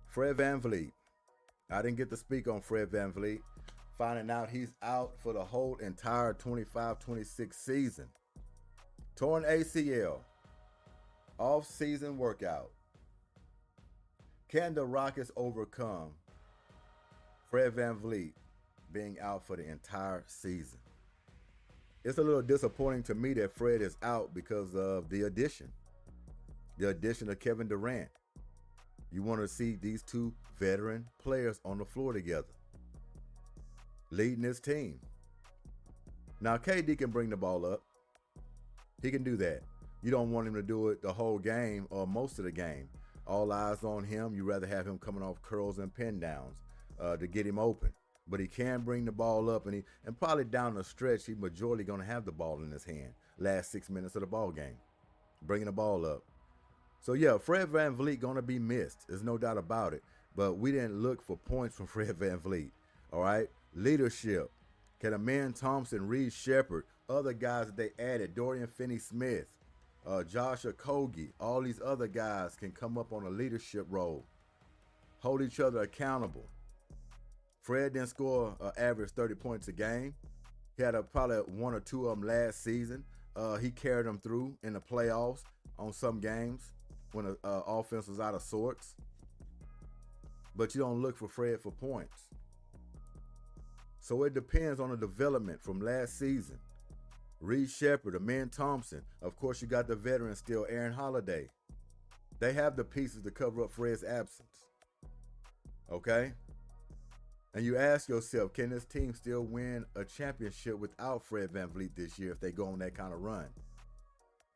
Fred VanVleet. I didn't get to speak on Fred VanVleet. Finding out he's out for the whole entire 25-26 season. Torn ACL. Off-season workout. Can the Rockets overcome Fred VanVleet being out for the entire season? It's a little disappointing to me that Fred is out because of the addition of Kevin Durant. You want to see these two veteran players on the floor together, leading this team. Now, KD can bring the ball up. He can do that. You don't want him to do it the whole game or most of the game. All eyes on him. You rather have him coming off curls and pin downs to get him open. But he can bring the ball up, and probably down the stretch, he's majority going to have the ball in his hand last 6 minutes of the ball game, bringing the ball up. So, yeah, Fred VanVleet going to be missed. There's no doubt about it. But we didn't look for points from Fred VanVleet, all right? Leadership. Can Amen Thompson, Reed Shepard, other guys that they added, Dorian Finney-Smith, Josh Okogie, all these other guys can come up on a leadership role, hold each other accountable. Fred didn't score an average 30 points a game. He had probably one or two of them last season. He carried them through in the playoffs on some games when the offense was out of sorts. But you don't look for Fred for points. So it depends on the development from last season. Reed Shepard, Amen Thompson. Of course, you got the veteran still, Aaron Holiday. They have the pieces to cover up Fred's absence. Okay? And you ask yourself, can this team still win a championship without Fred VanVleet this year if they go on that kind of run?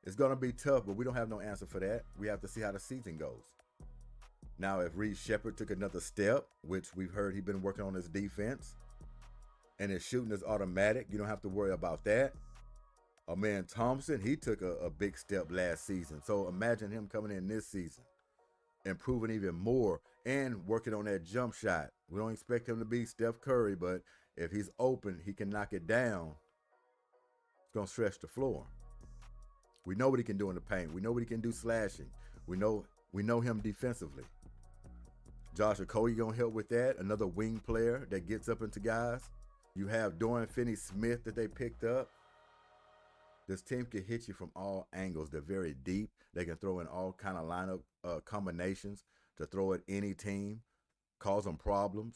It's going to be tough, but we don't have no answer for that. We have to see how the season goes. Now, if Reed Shepard took another step, which we've heard he's been working on his defense, and his shooting is automatic, you don't have to worry about that. Amen Thompson, he took a big step last season. So imagine him coming in this season, improving even more, and working on that jump shot. We don't expect him to be Steph Curry, but if he's open, he can knock it down. It's going to stretch the floor. We know what he can do in the paint. We know what he can do slashing. We know him defensively. Josh Okogie going to help with that. Another wing player that gets up into guys. You have Dorian Finney-Smith that they picked up. This team can hit you from all angles. They're very deep. They can throw in all kind of lineup combinations to throw at any team, cause them problems.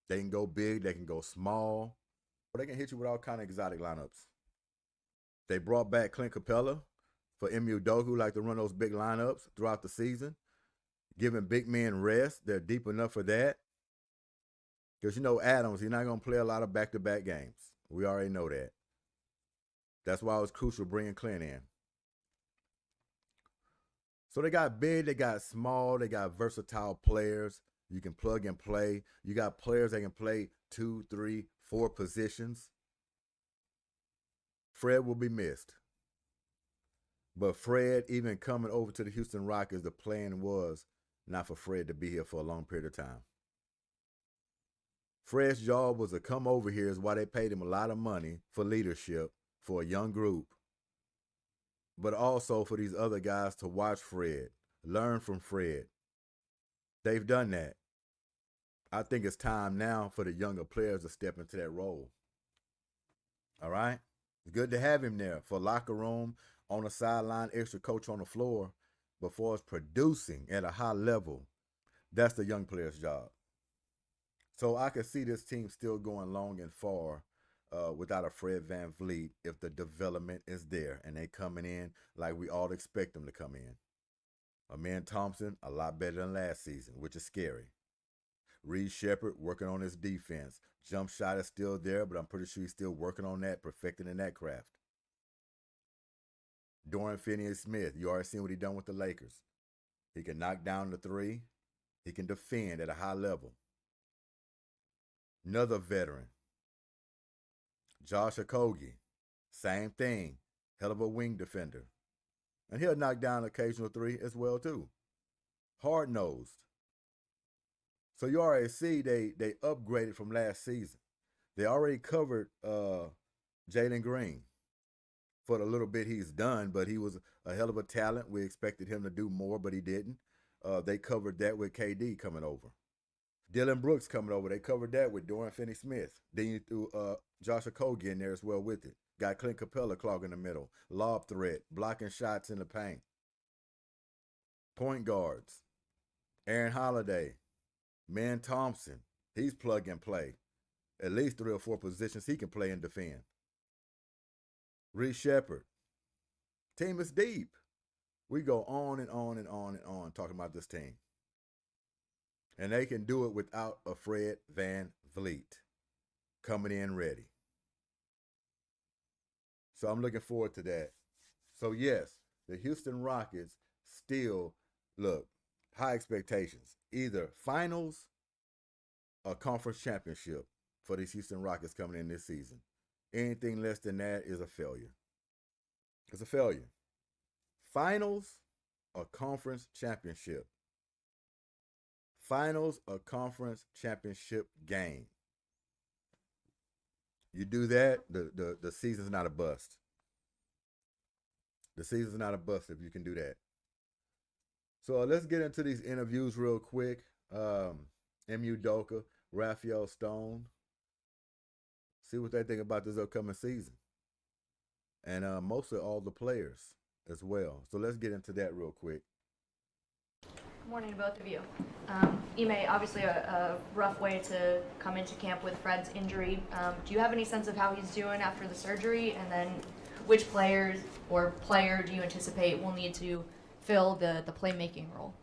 They can go big. They can go small. Or they can hit you with all kind of exotic lineups. They brought back Clint Capella for Emu Dogu, like to run those big lineups throughout the season, giving big men rest. They're deep enough for that. Because, Adams, he's not going to play a lot of back-to-back games. We already know that. That's why it was crucial bringing Clint in. So they got big, they got small, they got versatile players. You can plug and play. You got players that can play 2, 3, 4 positions. Fred will be missed. But Fred, even coming over to the Houston Rockets, the plan was not for Fred to be here for a long period of time. Fred's job was to come over here, is why they paid him a lot of money for leadership for a young group, but also for these other guys to watch Fred, learn from Fred. They've done that. I think it's time now for the younger players to step into that role. All right? It's good to have him there for locker room, on the sideline, extra coach on the floor, but for us producing at a high level, that's the young player's job. So I can see this team still going long and far without a Fred VanVleet if the development is there and they coming in like we all expect them to come in. Amen Thompson, a lot better than last season, which is scary. Reed Shepard working on his defense. Jump shot is still there, but I'm pretty sure he's still working on that, perfecting in that craft. Dorian Finney-Smith, you already seen what he done with the Lakers. He can knock down the three. He can defend at a high level. Another veteran, Josh Okogie, same thing, hell of a wing defender. And he'll knock down an occasional three as well too. Hard-nosed. So you already see they upgraded from last season. They already covered Jalen Green for the little bit he's done, but he was a hell of a talent. We expected him to do more, but he didn't. They covered that with KD coming over. Dylan Brooks coming over. They covered that with Durant Finney-Smith. Then you threw Josh Okogie in there as well with it. Got Clint Capella clogging the middle. Lob threat. Blocking shots in the paint. Point guards. Aaron Holiday. Man Thompson. He's plug and play. At least 3 or 4 positions he can play and defend. Reece Shepard. Team is deep. We go on and on and on and on talking about this team. And they can do it without a Fred VanVleet coming in ready. So I'm looking forward to that. So yes, the Houston Rockets still, look, high expectations. Either finals or conference championship for these Houston Rockets coming in this season. Anything less than that is a failure. It's a failure. Finals or conference championship. Finals or conference championship game. You do that, the season's not a bust. The season's not a bust if you can do that. So let's get into these interviews real quick. M.U. Doka, Raphael Stone. See what they think about this upcoming season. And mostly all the players as well. So let's get into that real quick. Good morning to both of you. Ime, obviously a rough way to come into camp with Fred's injury. Do you have any sense of how he's doing after the surgery? And then which players or player do you anticipate will need to fill the playmaking role?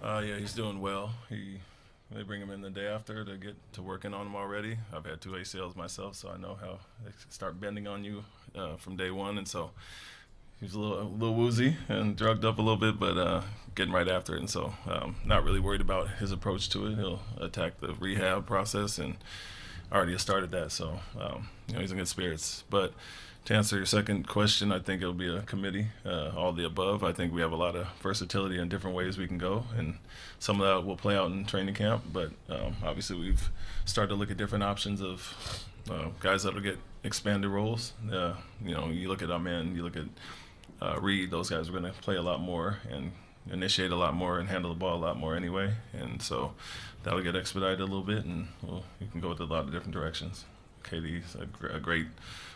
Yeah, he's doing well. They bring him in the day after to get to working on him already. I've had 2 ACLs myself, so I know how they start bending on you from day one. And so he's a little woozy and drugged up a little bit, but getting right after it. And so not really worried about his approach to it. He'll attack the rehab process and already has started that. So, he's in good spirits. But to answer your second question, I think it'll be a committee, all the above. I think we have a lot of versatility in different ways we can go, and some of that will play out in training camp. But obviously, we've started to look at different options of guys that'll get expanded roles. You look at our men, you look at Reed; those guys are going to play a lot more and initiate a lot more and handle the ball a lot more anyway. And so that'll get expedited a little bit, and you can go with a lot of different directions. KD's a great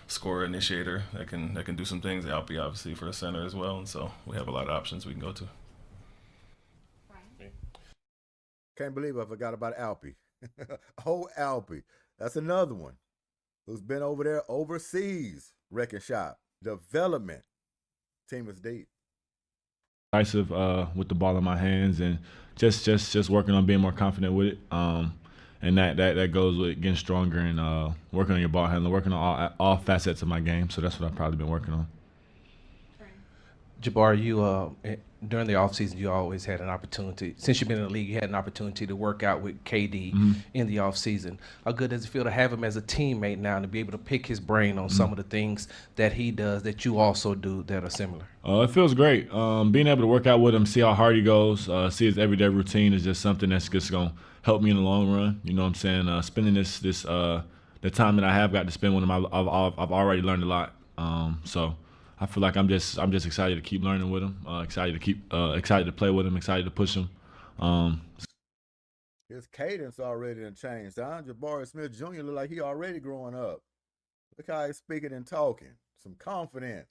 scorer, initiator that can do some things. Alpy obviously for a center as well, and so we have a lot of options we can go to. Can't believe I forgot about Alpy. Oh, Alpy. That's another one who's been over there overseas wrecking shop. Development. Team is deep. Decisive with the ball in my hands and just working on being more confident with it. And that goes with getting stronger and working on your ball handling, working on all facets of my game. So that's what I've probably been working on. Jabbar, you during the offseason, you always had an opportunity. Since you've been in the league, you had an opportunity to work out with KD in the offseason. How good does it feel to have him as a teammate now and to be able to pick his brain on some of the things that he does that you also do that are similar? It feels great. Being able to work out with him, see how hard he goes, see his everyday routine is just something that's just going to help me in the long run. You know what I'm saying? Spending the time that I have got to spend with him, I've already learned a lot. So I feel like I'm just excited to keep learning with him, excited to play with him, excited to push him. His cadence already done changed. Jabari Smith Jr. look like he already growing up. Look how he's speaking and talking. Some confidence.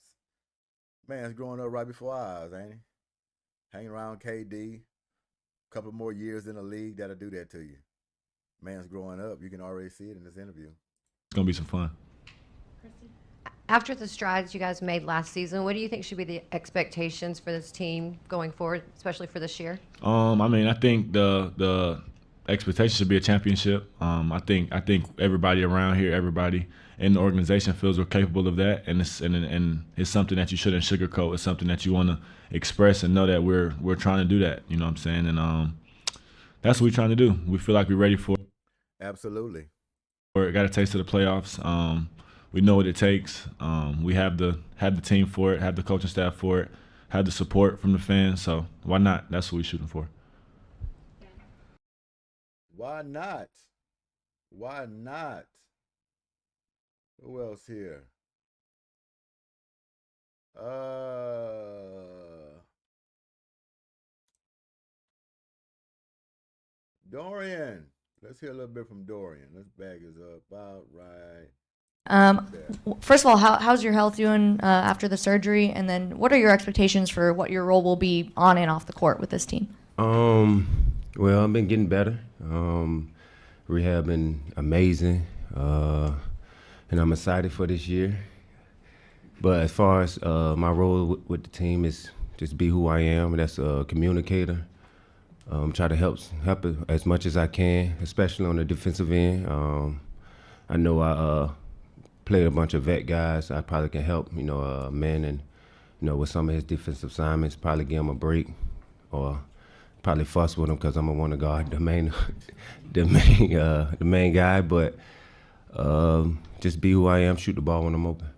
Man's growing up right before our eyes, ain't he? Hanging around KD. Couple more years in the league, that'll do that to you. Man's growing up. You can already see it in this interview. It's going to be some fun. After the strides you guys made last season, what do you think should be the expectations for this team going forward, especially for this year? I think the expectation should be a championship. I think everybody around here, everybody in the organization feels we're capable of that, and it's something that you shouldn't sugarcoat. It's something that you want to express and know that we're trying to do that. You know what I'm saying? And that's what we're trying to do. We feel like we're ready for it. Absolutely. We got a taste of the playoffs. We know what it takes. We have the team for it, have the coaching staff for it, have the support from the fans. So why not? That's what we're shooting for. Why not? Why not? Who else here? Dorian. Let's hear a little bit from Dorian. Let's bag his up about right. First of all, how's your health doing after the surgery? And then what are your expectations for what your role will be on and off the court with this team? Well, I've been getting better. Rehab been amazing. And I'm excited for this year. But as far as my role with the team is just be who I am, and that's a communicator. Try to help it as much as I can, especially on the defensive end. I know I played a bunch of vet guys. I probably can help, men, and with some of his defensive assignments, probably give him a break, or probably fuss with him because I'm gonna want to guard the main guy. But just be who I am, shoot the ball when I'm open.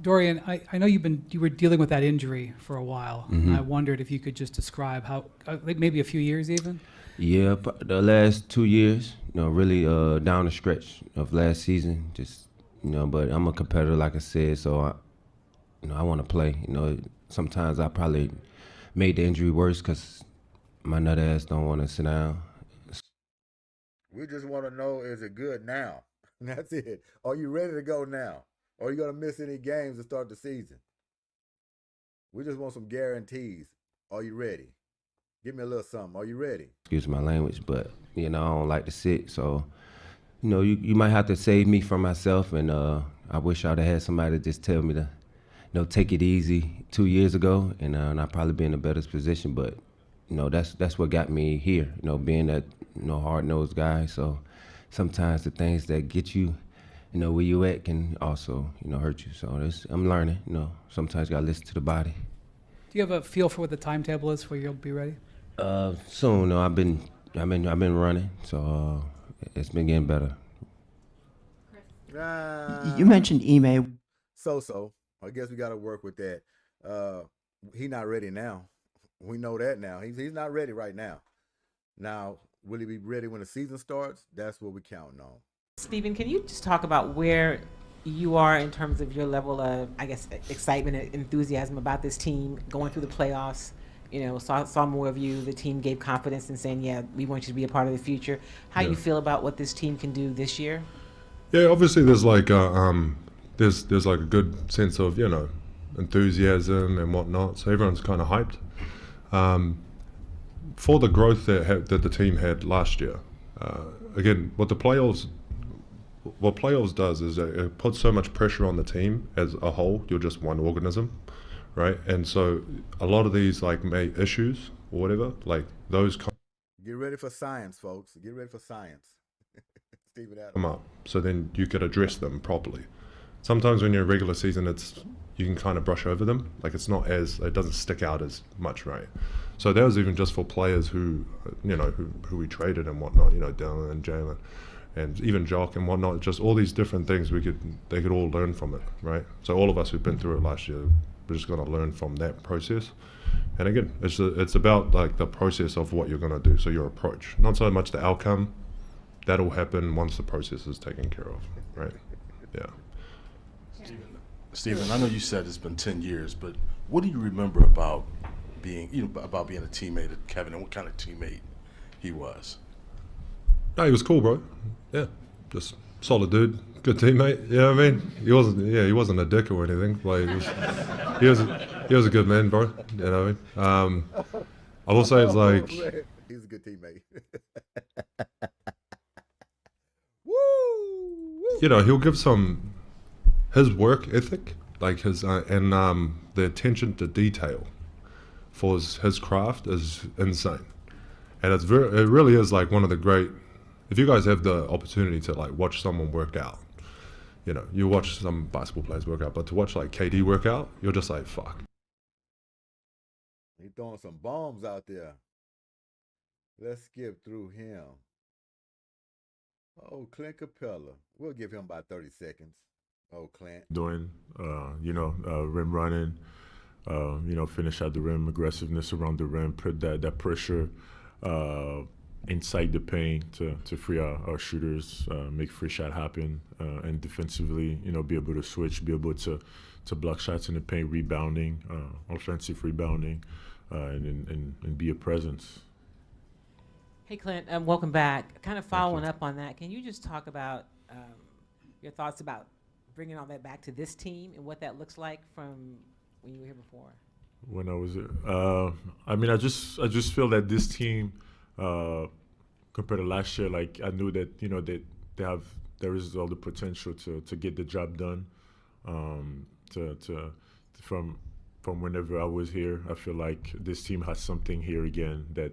Dorian, I know you were dealing with that injury for a while. Mm-hmm. I wondered if you could just describe how, maybe a few years even? Yeah, the last 2 years, really down the stretch of last season, just, but I'm a competitor, like I said, so I want to play. Sometimes I probably made the injury worse because my nut ass don't want to sit down. We just want to know, is it good now? That's it. Are you ready to go now? Or are you going to miss any games to start the season? We just want some guarantees. Are you ready? Give me a little something. Are you ready? Excuse my language, but, I don't like to sit. So, you might have to save me from myself. And I wish I'd have had somebody just tell me to, take it easy 2 years ago. And I'd probably be in a better position. But, that's what got me here, being that, hard-nosed guy. So sometimes the things that get you, where you at can also, hurt you. So I'm learning, sometimes you gotta listen to the body. Do you have a feel for what the timetable is where you'll be ready? Soon. I've been running, so it's been getting better. You mentioned Ime. So I guess we got to work with that. He's not ready now. We know that now. He's not ready right now. Now, will he be ready when the season starts? That's what we're counting on. Stephen, can you just talk about where you are in terms of your level of, I guess, excitement and enthusiasm about this team going through the playoffs? Saw more of you. The team gave confidence in saying, yeah, we want you to be a part of the future. How you feel about what this team can do this year? Yeah, obviously there's like there's like a good sense of, enthusiasm and whatnot. So everyone's kind of hyped. For the growth that the team had last year, again, what playoffs does is it puts so much pressure on the team as a whole. You're just one organism, right? And so a lot of these issues or whatever, those get ready for science, folks. Get ready for science. Stephen Adams. Come up, so then you could address them properly. Sometimes when you're in regular season, you can kind of brush over them. It doesn't stick out as much, right? So that was even just for players who we traded and whatnot, Dylan and Jalen, and even Jock and whatnot. Just all these different things they could all learn from it, right? So all of us who've been through it last year, we're just going to learn from that process. And again, it's about the process of what you're going to do. So your approach, not so much the outcome. That'll happen once the process is taken care of, right? Yeah. Stephen, I know you said it's been 10 years, but what do you remember about being a teammate of Kevin, and what kind of teammate he was? No, he was cool, bro. Yeah, just solid dude, good teammate. You know what I mean? He wasn't a dick or anything. He was a good man, bro. You know what I mean? I will say it's he's a good teammate. He'll give his work ethic, and the attention to detail for his craft is insane, and it really is one of the great. If you guys have the opportunity to watch someone work out, you watch some basketball players work out, but to watch KD work out, you're just fuck. He's throwing some bombs out there. Let's skip through him. Oh, Clint Capella. We'll give him about 30 seconds. Oh, Clint. Doing, rim running, finish at the rim, aggressiveness around the rim, put that pressure inside the paint to free our shooters, make free shot happen, and defensively, be able to switch, be able to block shots in the paint, rebounding, offensive rebounding, and be a presence. Hey, Clint, welcome back. Kind of following up on that, can you just talk about your thoughts about bringing all that back to this team and what that looks like from when you were here before? When I was there, I mean, I just feel that this team, compared to last year, like I knew that there is all the potential to get the job done. From whenever I was here, I feel like this team has something here again that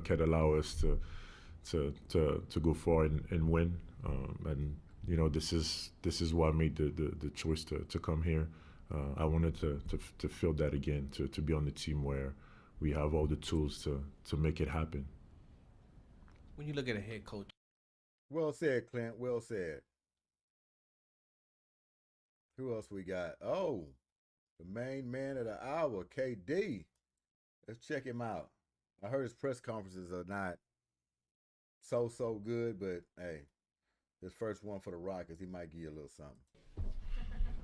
can allow us to go forward and win. And this is why I made the choice to come here. I wanted to feel that again, to be on the team where we have all the tools to make it happen. When you look at a head coach. Well said, Clint. Well said. Who else we got? Oh, the main man of the hour, KD. Let's check him out. I heard his press conferences are not so good, but hey, his first one for the Rockets, he might give you a little something.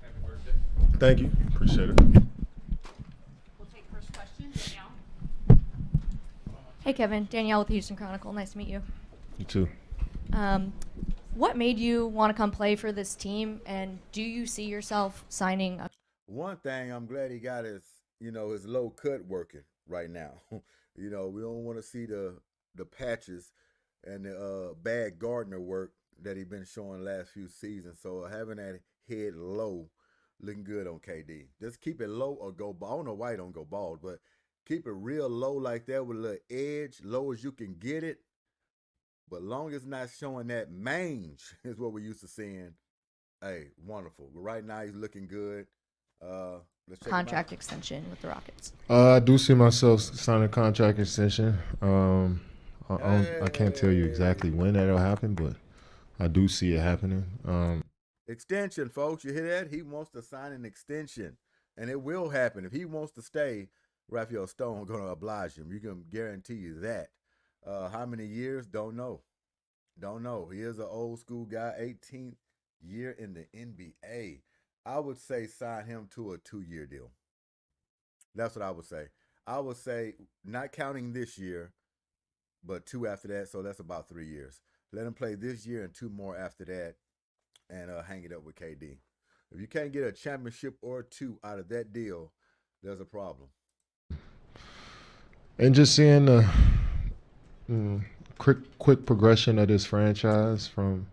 Happy birthday. Thank you. Appreciate it. We'll take first question, Danielle. Hey, Kevin. Danielle with the Houston Chronicle. Nice to meet you. You too. What made you want to come play for this team, and do you see yourself signing up? One thing I'm glad he got is, his low cut working right now. We don't want to see the patches and the bad Gardner work that he's been showing last few seasons. So having that head low, looking good on KD. Just keep it low or go bald. I don't know why he don't go bald, but keep it real low like that with a little edge, low as you can get it. But long as not showing that mange is what we're used to seeing. Hey, wonderful. But right now he's looking good. Let's check Contract extension with the Rockets. I do see myself signing a contract extension. I can't tell you exactly when that'll happen, but I do see it happening. Extension, folks. You hear that? He wants to sign an extension, and it will happen. If he wants to stay, Raphael Stone going to oblige him. You can guarantee you that. How many years? Don't know. He is an old school guy, 18th year in the NBA. I would say sign him to a 2-year deal. That's what I would say. I would say not counting this year, but 2 after that, so that's about 3 years. Let him play this year and 2 more after that and hang it up with KD. If you can't get a championship or 2 out of that deal, there's a problem. And just seeing the quick progression of this franchise from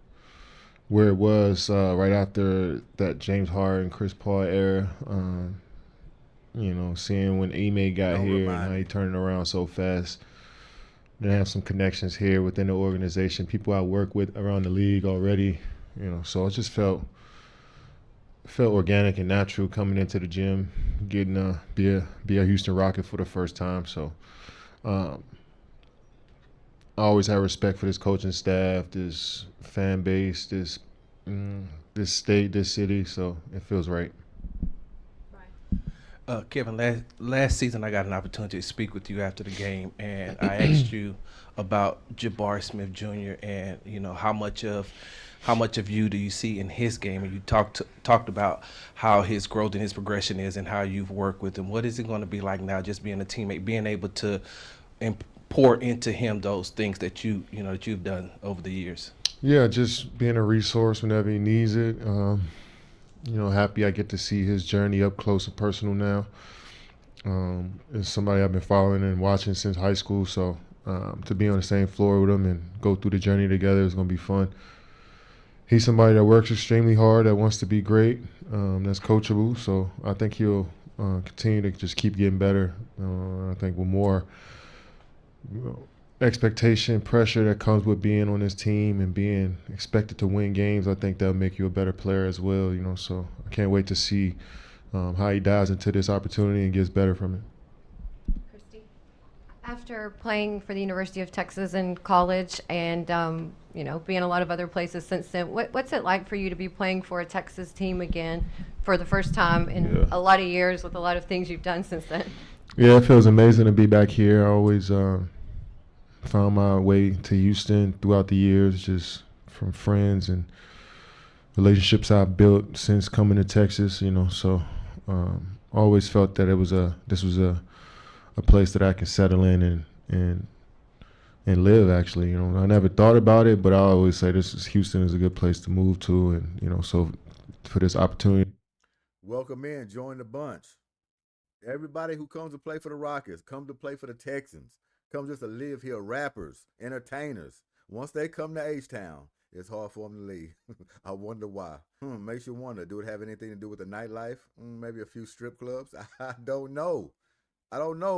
where it was right after that James Harden, Chris Paul era. Seeing when Ime got here and how he turned it around so fast. Then have some connections here within the organization, people I work with around the league already. So it just felt organic and natural coming into the gym, getting be a Houston Rocket for the first time. So I always have respect for this coaching staff, this fan base, this state, this city. So it feels right. Kevin, last season I got an opportunity to speak with you after the game, and I asked you about Jabari Smith Jr. and how much of you do you see in his game, and you talked about how his growth and his progression is, and how you've worked with him. What is it going to be like now, just being a teammate, being able to pour into him those things that you've done over the years? Yeah, just being a resource whenever he needs it. Happy I get to see his journey up close and personal now. It's somebody I've been following and watching since high school, so to be on the same floor with him and go through the journey together is going to be fun. He's somebody that works extremely hard, that wants to be great, that's coachable, so I think he'll continue to just keep getting better. I think with more expectation, pressure that comes with being on this team and being expected to win games, I think that'll make you a better player as well. So I can't wait to see how he dives into this opportunity and gets better from it. Christy, after playing for the University of Texas in college and being a lot of other places since then, what's it like for you to be playing for a Texas team again for the first time in a lot of years with a lot of things you've done since then? Yeah, it feels amazing to be back here. I always found my way to Houston throughout the years, just from friends and relationships I've built since coming to Texas. So always felt that this was a place that I could settle in and and live. Actually, I never thought about it, but I always say Houston is a good place to move to, and so for this opportunity. Welcome in, join the bunch. Everybody who comes to play for the Rockets, come to play for the Texans, come just to live here, rappers, entertainers. Once they come to H-Town, it's hard for them to leave. I wonder why. Makes you wonder, do it have anything to do with the nightlife? Maybe a few strip clubs? I don't know.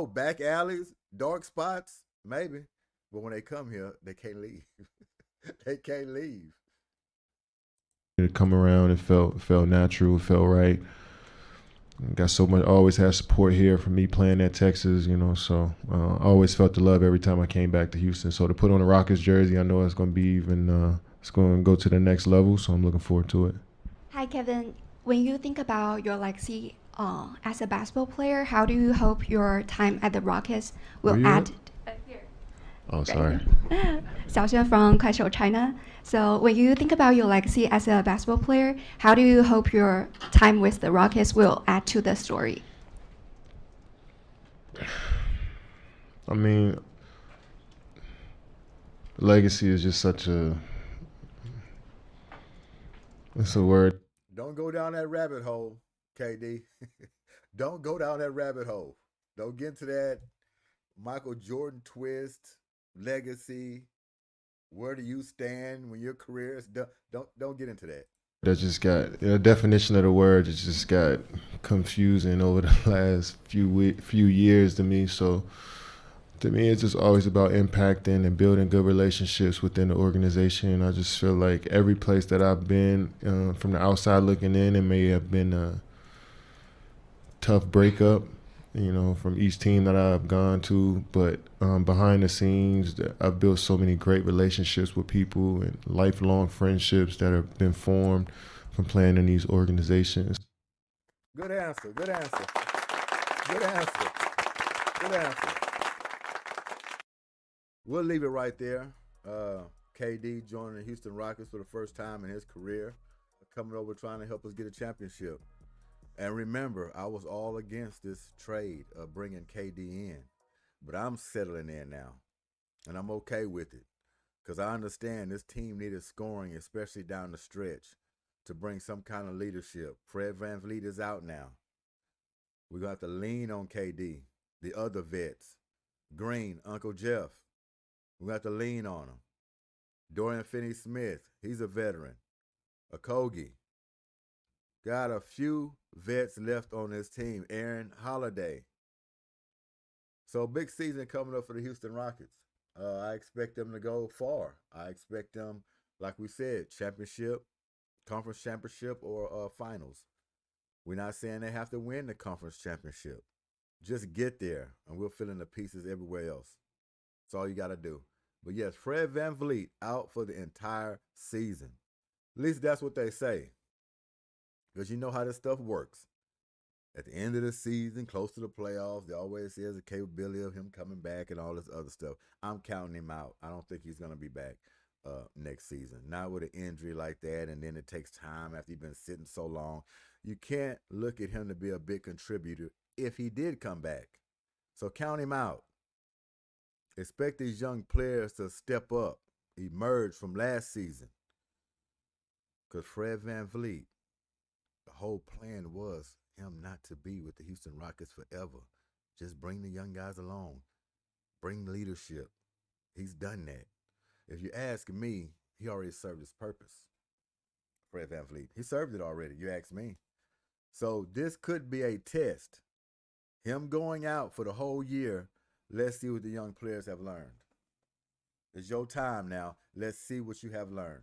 Back alleys, dark spots? Maybe. But when they come here, they can't leave. They can't leave. To come around, it felt natural, it felt right. Got so much, always had support here from me playing at Texas, so I always felt the love every time I came back to Houston. So to put on a Rockets jersey, I know it's going to be even, it's going to go to the next level, so I'm looking forward to it. Hi, Kevin. When you think about your legacy as a basketball player, how do you hope your time at the Rockets will add? Here. Oh, sorry. Xiaoxuan from Kuaishou, China. So when you think about your legacy as a basketball player, how do you hope your time with the Rockets will add to the story? I mean, legacy is just such a, it's a word. Don't go down that rabbit hole, KD. Don't go down that rabbit hole. Don't get into that Michael Jordan twist, legacy. Where do you stand when your career is done? Don't get into that. That just got, the definition of the word just got confusing over the last few years to me. So to me, it's just always about impacting and building good relationships within the organization. I just feel like every place that I've been, from the outside looking in, it may have been a tough breakup, from each team that I've gone to. But behind the scenes, I've built so many great relationships with people and lifelong friendships that have been formed from playing in these organizations. Good answer. Good answer. Good answer. Good answer. We'll leave it right there. KD joining the Houston Rockets for the first time in his career, coming over trying to help us get a championship. And remember, I was all against this trade of bringing KD in, but I'm settling in now, and I'm okay with it because I understand this team needed scoring, especially down the stretch, to bring some kind of leadership. Fred VanVleet is out now. We're going to have to lean on KD, the other vets, Green, Uncle Jeff. We're going to have to lean on him. Dorian Finney-Smith, he's a veteran. Okogie. Got a few vets left on this team. Aaron Holiday. So big season coming up for the Houston Rockets. I expect them to go far. I expect them, like we said, championship, conference championship, or finals. We're not saying they have to win the conference championship. Just get there, and we'll fill in the pieces everywhere else. That's all you got to do. But yes, Fred VanVleet out for the entire season. At least that's what they say. Because you know how this stuff works. At the end of the season, close to the playoffs, they always say there's a capability of him coming back and all this other stuff. I'm counting him out. I don't think he's going to be back next season. Not with an injury like that, and then it takes time after he's been sitting so long. You can't look at him to be a big contributor if he did come back. So count him out. Expect these young players to step up, emerge from last season. Because Fred VanVleet, the whole plan was him not to be with the Houston Rockets forever. Just bring the young guys along. Bring leadership. He's done that. If you ask me, he already served his purpose. Fred VanVleet. He served it already, you ask me. So this could be a test. Him going out for the whole year. Let's see what the young players have learned. It's your time now. Let's see what you have learned.